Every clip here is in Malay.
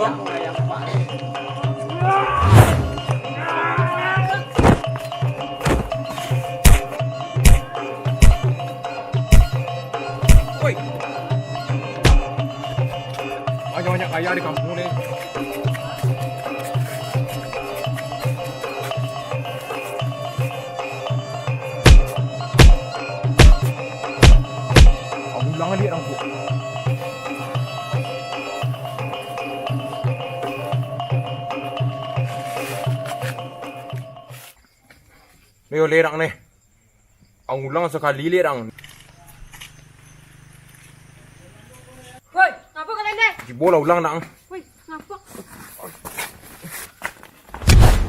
Bang ayam Pak. Woi. Banyak-banyak kaya di kampung nih. Aku bilang dia orang bu. Nih lerang nih. Ang ulang sekali lerang. Woi, ngapa kalian deh? Di bola ulang nang. Woi, ngapa?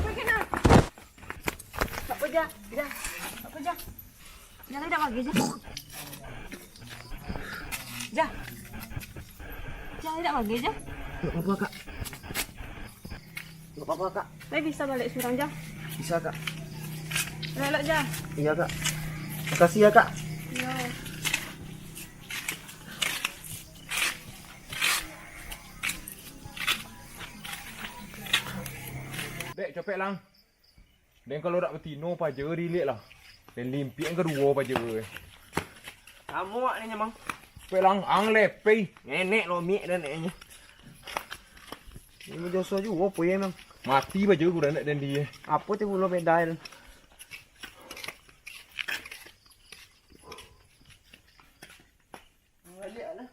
Pergi nah. Apa aja? Dah. Apa aja? Jangan tidak lagi aja. Jah. Jangan tidak lagi aja. Enggak apa-apa, Kak. Enggak apa-apa, Kak. Saya bisa balik sekarang Jah. Bisa, Kak. Relak Jah. Iya, Kak. Makasih ya, Kak. Yo. Dek capek lang. Dan kalau tak betino paje rilik lah. Dan limpi yang kedua paje. Kamu wak ni Mang. Capek lang ang lepei. Nenek lo mie dan neneknya. Ini Joshua juga apa ya, Mang? Mati paje gua dan dia. Apa tu lo beda dan. Balik lah.